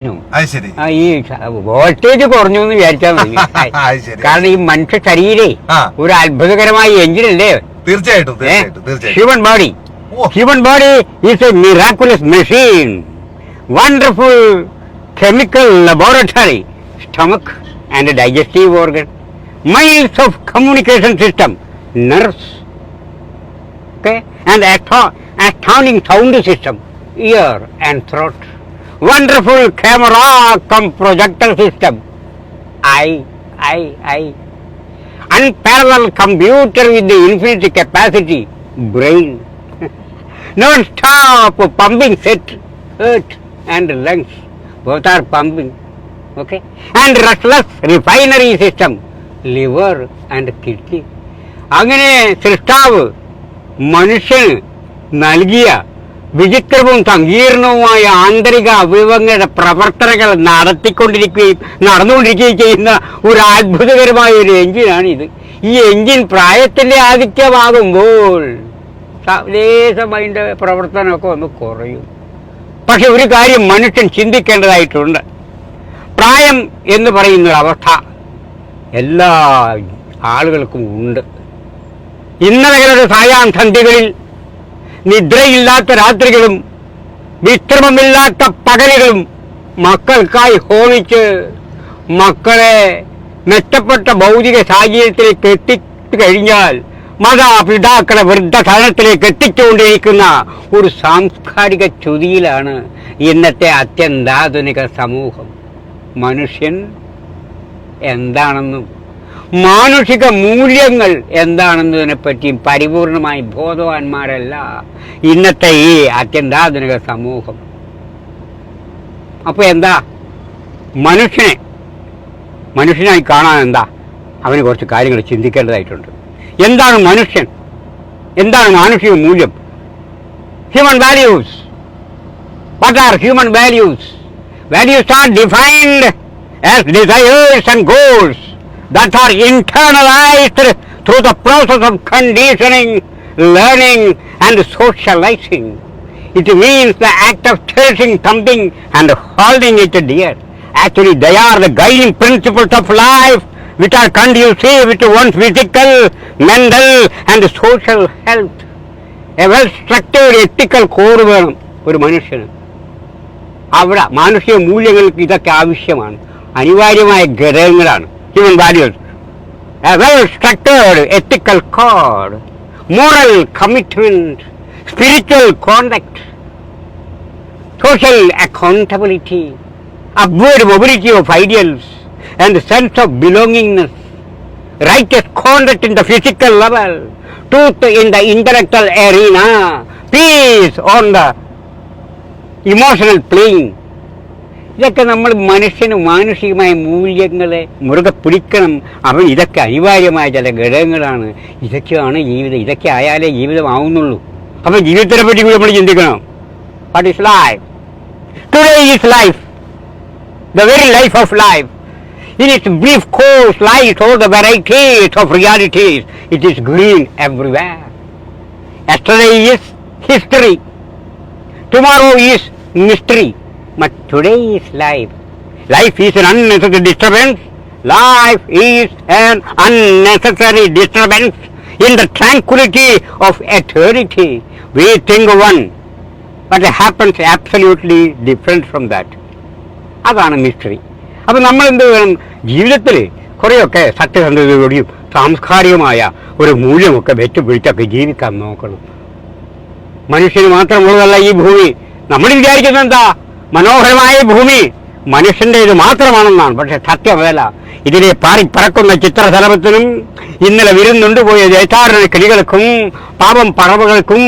ഈ വോൾട്ടേജ് കുറഞ്ഞു എന്ന് വിചാരിച്ചാൽ മതി. കാരണം ഈ മനുഷ്യ ശരീരേ ഒരു അത്ഭുതകരമായ എഞ്ചിനല്ലേ. തീർച്ചയായിട്ടും human body is a miraculous machine, wonderful chemical laboratory, stomach and a digestive organ, miles of communication system, nerves, okay, and astounding sound system, ear and throat, wonderful camera cum projector system, eye, unparalleled computer with the infinite capacity, brain, non-stop pumping set, heart and lungs, both are pumping, okay, and restless refinery system, liver and kidney. അങ്ങനെ സൃഷ്ടാവ് മനുഷ്യന് നൽകിയ വിചിത്രവും സങ്കീർണവുമായ ആന്തരിക അവയവങ്ങളുടെ പ്രവർത്തനങ്ങൾ നടന്നുകൊണ്ടിരിക്കുകയും ചെയ്യുന്ന ഒരു അത്ഭുതകരമായ ഒരു എഞ്ചിനാണിത്. ഈ എഞ്ചിൻ പ്രായത്തിൻ്റെ ആധിക്യമാകുമ്പോൾ ലേശം അതിൻ്റെ പ്രവർത്തനമൊക്കെ ഒന്ന് കുറയും. പക്ഷെ ഒരു കാര്യം മനുഷ്യൻ ചിന്തിക്കേണ്ടതായിട്ടുണ്ട്. പ്രായം എന്ന് പറയുന്നൊരവസ്ഥ എല്ലാ ആളുകൾക്കും ഉണ്ട്. ഇന്നലകളുടെ സായാഹ്നസന്ധ്യകളിൽ നിദ്രയില്ലാത്ത രാത്രികളും വിശ്രമമില്ലാത്ത പകലുകളും മക്കൾക്കായി ഹോമിച്ച് മക്കളെ മെച്ചപ്പെട്ട ഭൗതിക സാഹചര്യത്തിലേക്ക് എത്തിച്ചു കഴിഞ്ഞാൽ മാതാപിതാക്കളെ വൃദ്ധസദനത്തിലേക്ക് എത്തിച്ചുകൊണ്ടിരിക്കുന്ന ഒരു സാംസ്കാരിക ചുതിയിലാണ് ഇന്നത്തെ അത്യന്താധുനിക സമൂഹം. മനുഷ്യൻ എന്താണെന്നും മാനുഷിക മൂല്യങ്ങൾ എന്താണെന്നതിനെപ്പറ്റിയും പരിപൂർണമായി ബോധവാന്മാരല്ല ഇന്നത്തെ ഈ അത്യന്താധുനിക സമൂഹം. അപ്പോൾ എന്താ മനുഷ്യനായി കാണാൻ എന്താ അവന് കുറച്ച് കാര്യങ്ങൾ ചിന്തിക്കേണ്ടതായിട്ടുണ്ട്. എന്താണ് മനുഷ്യൻ? എന്താണ് മാനുഷിക മൂല്യം? Human values. What are human values? Values R defined as desires and goals that are internalized through the process of conditioning, learning and socializing. It means the act of cherishing something and holding it dear. Actually, they are the guiding principles of life which are conducive to one's physical, mental and social health. A well-structured ethical core വേണം ഒരു മനുഷ്യന്. അവിടെ മാനുഷിക മൂല്യങ്ങൾക്ക് ഇതൊക്കെ ആവശ്യമാണ്, അനിവാര്യമായ ഘടകങ്ങളാണ്. Human values, a well-structured ethical code, moral commitment, spiritual conduct, social accountability, upward mobility of ideals, and sense of belongingness, righteous conduct in the physical level, truth in the intellectual arena, peace on the emotional plane. ഇതൊക്കെ നമ്മൾ മനുഷ്യന് മാനുഷികമായ മൂല്യങ്ങളെ മുറുകെ പിടിക്കണം. അവൻ ഇതൊക്കെ അനിവാര്യമായ ചില ഘടകങ്ങളാണ്. ഇതൊക്കെയാണ് ജീവിതം. ഇതൊക്കെ ആയാലേ ജീവിതമാവുന്നുള്ളൂ. അപ്പം ജീവിതത്തിനെ പറ്റി നമ്മൾ ചിന്തിക്കണം. What is life? Today is life, the very life of life. In its brief course lies all the varieties of realities. It is green everywhere. Yesterday is history. Tomorrow is mystery. But today is life. Life is an unnecessary disturbance. Life is an unnecessary disturbance in the tranquility of eternity. We think one, but it happens absolutely different from that. അതാണ് mystery. അപ്പം നമ്മൾ എന്ത് വേണം? ജീവിതത്തിൽ കുറേയൊക്കെ സത്യസന്ധതയോടെയും സാംസ്കാരികമായ ഒരു മൂല്യമൊക്കെ വെച്ചുപിടിച്ചൊക്കെ ജീവിക്കാൻ നോക്കണം. മനുഷ്യന് മാത്രമുള്ളതല്ല ഈ ഭൂമി. നമ്മൾ വിചാരിക്കുന്നത് എന്താ? മനോഹരമായ ഭൂമി മനുഷ്യൻ്റേത് മാത്രമാണെന്നാണ്. പക്ഷെ സത്യമല്ല. ഇതിലെ പറക്കുന്ന ചിത്രശലഭത്തിനും ഇന്നലെ വിരുന്നുണ്ടുപോയ ദേശാടന കിളികൾക്കും പാപം പറവകൾക്കും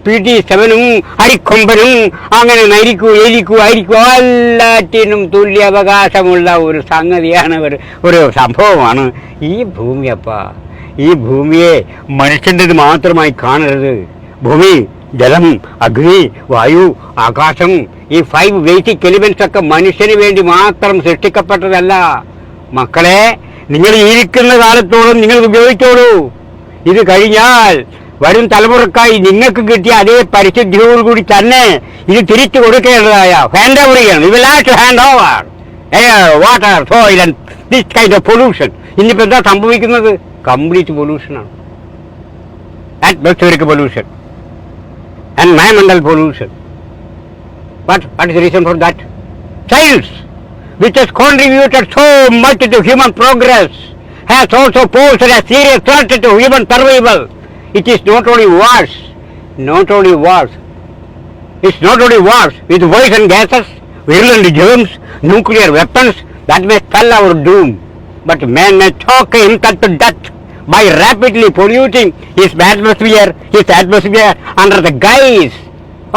PT7-നും അരിക്കൊമ്പനും അങ്ങനെ നരിക്കൂ എലിക്കൂ അരിക്കൂ എല്ലാറ്റിനും തുല്യാവകാശമുള്ള ഒരു സംഗതിയാണ്, ഒരു സംഭവമാണ് ഈ ഭൂമിയപ്പ. ഈ ഭൂമിയെ മനുഷ്യൻ്റേത് മാത്രമായി കാണരുത്. ഭൂമി, ജലം, അഗ്നി, വായു, ആകാശം, ഈ 5 ബേസിക് എലിമെന്റ്സ് ഒക്കെ മനുഷ്യന് വേണ്ടി മാത്രം സൃഷ്ടിക്കപ്പെട്ടതല്ല. മക്കളെ, നിങ്ങൾ ഇരിക്കുന്ന കാലത്തോളം നിങ്ങൾ ഉപയോഗിച്ചോളൂ. ഇത് കഴിഞ്ഞാൽ വരും തലമുറക്കായി നിങ്ങൾക്ക് കിട്ടിയ അതേ പരിശുദ്ധിയോടുകൂടി തന്നെ ഇത് തിരിച്ചു കൊടുക്കേണ്ടതായ ഹാൻഡ് ഓവർ ചെയ്യണം. You will have to hand over air, water, soil and this kind of pollution. ഇനിയിപ്പോൾ എന്താ സംഭവിക്കുന്നത്? കംപ്ലീറ്റ് പൊല്യൂഷനാണ്. atmospheric pollution and environmental pollution. What is the reason for that? Science, which has contributed so much to human progress, has also posed a serious threat to human survival. It is not only wars with poison gases, virulent germs, nuclear weapons that may spell our doom, but man may choke himself to death by rapidly polluting his atmosphere under the guise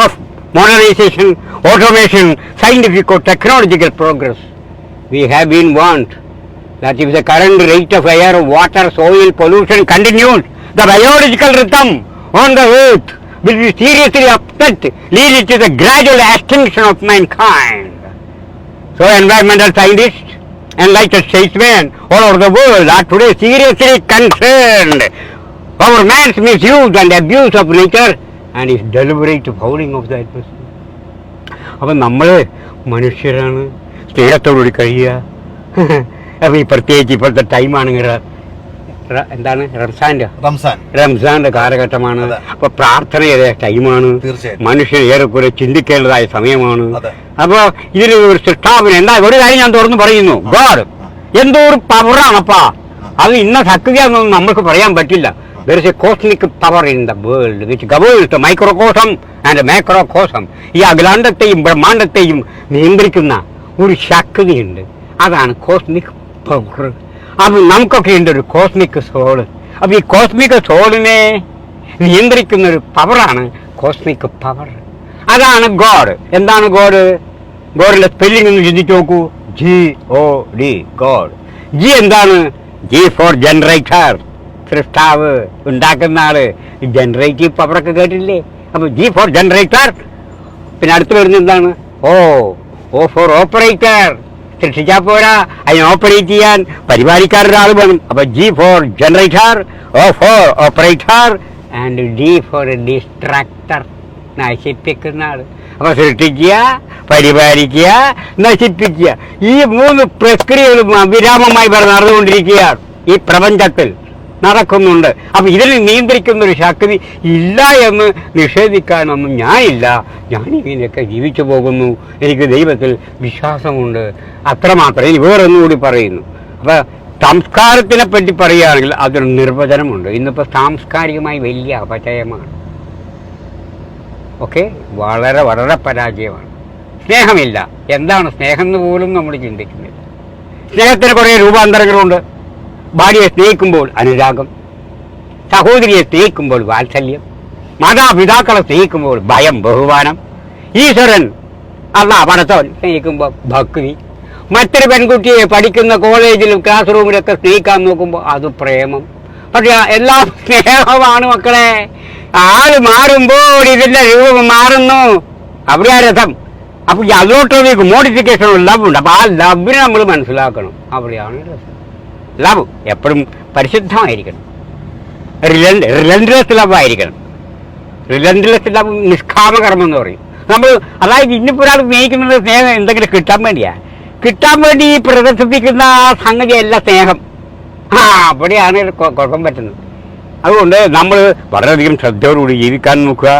of modernization, automation, scientific or technological progress. We have been warned that if the current rate of air, water, soil pollution continues, the biological rhythm on the earth will be seriously upset, leading to the gradual extinction of mankind. So environmental scientists and enlightened statesmen all over the world are today seriously concerned over man's misuse and abuse of nature and his deliberate fouling of the atmosphere. അപ്പം നമ്മൾ മനുഷ്യരാണ്, സ്നേഹത്തോടുകൂടി കഴിയുക. അപ്പം ഈ പ്രത്യേകിച്ച് ഇപ്പോഴത്തെ ടൈമാണെങ്കിൽ എന്താണ് റംസാന്റെ കാലഘട്ടമാണ്. അപ്പൊ പ്രാർത്ഥനയുടെ ടൈമാണ്. മനുഷ്യൻ ഏറെക്കുറെ ചിന്തിക്കേണ്ടതായ സമയമാണ്. അപ്പൊ ഇതിന് ഒരു സൃഷ്ടാവിന് എന്താ ഒരു കാര്യം ഞാൻ തുറന്ന് പറയുന്നു, ഗോഡ് എന്തോ ഒരു പവറാണപ്പാ. അത് ഇന്ന ശക്തിയാണെന്നൊന്നും നമ്മൾക്ക് പറയാൻ പറ്റില്ല. There is a cosmic power in the world which governs the microcosm and macrocosm. ഈ അഖിലാണ്ടത്തെയും ബ്രഹ്മാണ്ടത്തെയും നിയന്ത്രിക്കുന്ന ഒരു ശക്തിയുണ്ട്. അതാണ് കോസ്മിക് പവർ. അത് നമുക്കൊക്കെ ഉണ്ട് ഒരു കോസ്മിക് സോള്. അപ്പൊ ഈ കോസ്മിക് സോളിനെ നിയന്ത്രിക്കുന്ന ഒരു പവറാണ് കോസ്മിക് പവർ. അതാണ് ഗോഡ്. എന്താണ് ഗോഡ്? ഗോഡിന്റെ സ്പെല്ലിംഗ് ഒന്ന് ചിന്തിച്ചു നോക്കൂ. GOD, God. ജി എന്താണ്? ജി ഫോർ ജനറേറ്റർ, സൃഷ്ടാവ്, ഉണ്ടാക്കുന്ന ആള്. ജനറേറ്റീവ് പവറൊക്കെ കേട്ടില്ലേ? അപ്പൊ ജി ഫോർ ജനറേറ്റർ. പിന്നെ അടുത്ത് വരുന്നത് എന്താണ്? ഓ ഫോർ ഓപ്പറേറ്റർ. സൃഷ്ടിച്ചാൽ പോരാ, അതിനെ ഓപ്പറേറ്റ് ചെയ്യാൻ പരിപാലിക്കാരൊരാൾ വേണം. അപ്പൊ G for generator, O for operator and D for destructor, നശിപ്പിക്കുന്ന ആള്. അപ്പൊ സൃഷ്ടിക്കുക, പരിപാലിക്കുക, നശിപ്പിക്കുക, ഈ 3 പ്രക്രിയകളും അവിരാമമായി നടന്നുകൊണ്ടിരിക്കുകയാണ് ഈ പ്രപഞ്ചത്തിൽ നടക്കുന്നുണ്ട്. അപ്പൊ ഇതിനെ നിയന്ത്രിക്കുന്ന ഒരു ശക്തി ഇല്ല എന്ന് നിഷേധിക്കാനൊന്നും ഞാനില്ല. ഞാനിങ്ങനെയൊക്കെ ജീവിച്ചു പോകുന്നു. എനിക്ക് ദൈവത്തിൽ വിശ്വാസമുണ്ട്, അത്രമാത്രം. ഇനി വേറൊന്നുകൂടി പറയുന്നു. അപ്പൊ സംസ്കാരത്തിനെ പറ്റി പറയുകയാണെങ്കിൽ അതൊരു നിർവചനമുണ്ട്. ഇന്നിപ്പോൾ സാംസ്കാരികമായി വലിയ അപചയമാണ്. ഓക്കെ, വളരെ വളരെ പരാജയമാണ്. സ്നേഹമില്ല. എന്താണ് സ്നേഹം എന്ന് പോലും നമ്മൾ ചിന്തിക്കുന്നില്ല. സ്നേഹത്തിന് കുറേ രൂപാന്തരങ്ങളുണ്ട്. ഭാര്യയെ സ്നേഹിക്കുമ്പോൾ അനുരാഗം, സഹോദരിയെ സ്നേഹിക്കുമ്പോൾ വാത്സല്യം, മാതാപിതാക്കളെ സ്നേഹിക്കുമ്പോൾ ഭയം, ബഹുമാനം, ഈശ്വരൻ പടച്ചവൻ സ്നേഹിക്കുമ്പോൾ ഭക്തി, മറ്റൊരു പെൺകുട്ടിയെ പഠിക്കുന്ന കോളേജിലും ക്ലാസ് റൂമിലൊക്കെ സ്നേഹിക്കാൻ നോക്കുമ്പോൾ അത് പ്രേമം. പക്ഷെ എല്ലാം സ്നേഹമാണ് മക്കളെ. ആള് മാറുമ്പോൾ ഇതിന്റെ രൂപം മാറുന്നു. അവിടെയാ രസം. അപ്പൊ അതിലോട്ടൊരു മോഡിഫിക്കേഷൻ ലവ് ഉണ്ട്. അപ്പൊ ആ ലവിനെ നമ്മൾ മനസ്സിലാക്കണം. അവിടെയാണ് രസം. ലവ് എപ്പോഴും പരിശുദ്ധമായിരിക്കണം. റിലൻഡ്ലെസ് ലവ് ആയിരിക്കണം. റിലൻഡ്ലെസ് ലവ് നിഷ്കാമകർമ്മം എന്ന് പറയും നമ്മൾ. അതായത് ഇന്നിപ്പോൾ ഒരാൾ സ്നേഹിക്കുന്നത് സ്നേഹം എന്തെങ്കിലും കിട്ടാൻ വേണ്ടി പ്രദർശിപ്പിക്കുന്ന ആ സംഗതിയല്ല സ്നേഹം. അവിടെയാണ് കുഴപ്പം പറ്റുന്നത്. അതുകൊണ്ട് നമ്മൾ വളരെയധികം ശ്രദ്ധയോടുകൂടി ജീവിക്കാൻ നോക്കുക.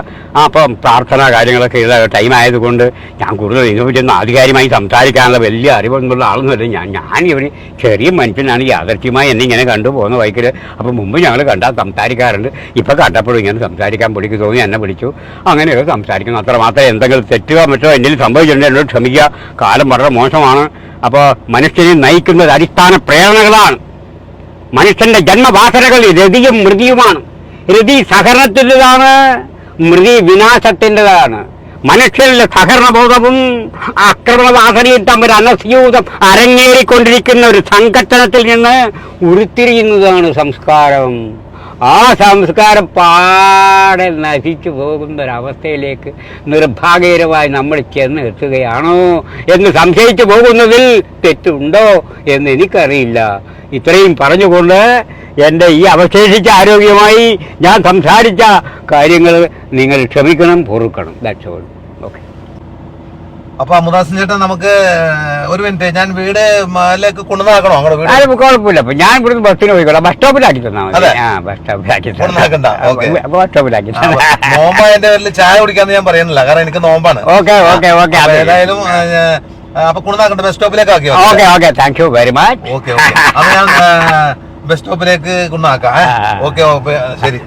അപ്പം പ്രാർത്ഥന കാര്യങ്ങളൊക്കെ ടൈം ആയതുകൊണ്ട് ഞാൻ കൂടുതൽ ഇതിനെപ്പറ്റി ആധികാരികമായി സംസാരിക്കാനുള്ള വലിയ അറിവൊന്നുള്ള ആളൊന്നുമല്ല. ഞാനൊരു ചെറിയ മനുഷ്യനാണ്. യാദർച്ഛ്യമായി എന്നെ ഇങ്ങനെ കണ്ടുപോകുന്ന വൈക്കിൽ. അപ്പം മുമ്പ് ഞങ്ങൾ കണ്ടാൽ സംസാരിക്കാറുണ്ട്. ഇപ്പം കണ്ടപ്പോഴും ഇങ്ങനെ സംസാരിക്കാൻ പിടിക്ക് തോന്നി എന്നെ വിളിച്ചു. അങ്ങനെയൊക്കെ സംസാരിക്കുന്നു. അത്രമാത്രം എന്തെങ്കിലും തെറ്റുക മറ്റോ എന്തെങ്കിലും സംഭവിച്ചിട്ടുണ്ടെങ്കിൽ എന്നോട് ക്ഷമിക്കുക. കാലം വളരെ മോശമാണ്. അപ്പോൾ മനുഷ്യനെ നയിക്കുന്നത് അടിസ്ഥാന പ്രേരണകളാണ്. മനുഷ്യന്റെ ജന്മവാസനകൾ രതിയും മൃതിയുമാണ്. രതി സഹകരണത്തിൻ്റെതാണ്, മൃതി വിനാശത്തിൻ്റെതാണ്. മനുഷ്യരുടെ സഹകരണബോധവും ആക്രമണവാസനയും തമ്മിൽ അനസ്യൂതം അരങ്ങേറിക്കൊണ്ടിരിക്കുന്ന ഒരു സംഘട്ടനത്തിൽ നിന്ന് ഉരുത്തിരിയുന്നതാണ് സംസ്കാരം. ആ സംസ്കാരം പാടെ നശിച്ചു പോകുന്നൊരവസ്ഥയിലേക്ക് നിർഭാഗ്യകരമായി നമ്മൾ ചെന്ന് എത്തുകയാണോ എന്ന് സംശയിച്ചു പോകുന്നതിൽ തെറ്റുണ്ടോ എന്ന് എനിക്കറിയില്ല. ഇത്രയും പറഞ്ഞുകൊണ്ട് എൻ്റെ ഈ അവശേഷിച്ച ആരോഗ്യമായി ഞാൻ സംസാരിച്ച കാര്യങ്ങൾ നിങ്ങൾ ക്ഷമിക്കണം, പൊറുക്കണം. That's all. ഓക്കെ. അപ്പൊ അമുദാസൻ ചേട്ടൻ നമുക്ക് ഒരു മിനിറ്റ്, ഞാൻ വീട് മേലേക്ക് കൊണ്ടുവന്നാക്കണോ അങ്ങോട്ട് വീട്? അത് കുഴപ്പമില്ല. അപ്പൊ ഞാൻ ഇവിടുന്ന് ബസ്സിന് പോയിക്കോളാം. ബസ് സ്റ്റോപ്പിലാക്കി തന്നാൽ മതി. ആ, ബസ് സ്റ്റോപ്പിലാക്കി ബസ് സ്റ്റോപ്പിലാക്കി. നോമ്പായതിന്റെ പേരിൽ ചായ കുടിക്കാന്ന് ഞാൻ പറയുന്നില്ല, കാരണം എനിക്ക് നോമ്പാണ്. Okay okay okay. ഏതായാലും അപ്പൊ കൊണ്ടുവന്നാക്കട്ടെ, ബസ് സ്റ്റോപ്പിലേക്ക് ആക്കി. Okay okay, thank you very much. Okay okay, അത് ഞാൻ ബസ് സ്റ്റോപ്പിലേക്ക് കൊണ്ടുവന്നാക്കാം. ഓക്കെ, ശരി.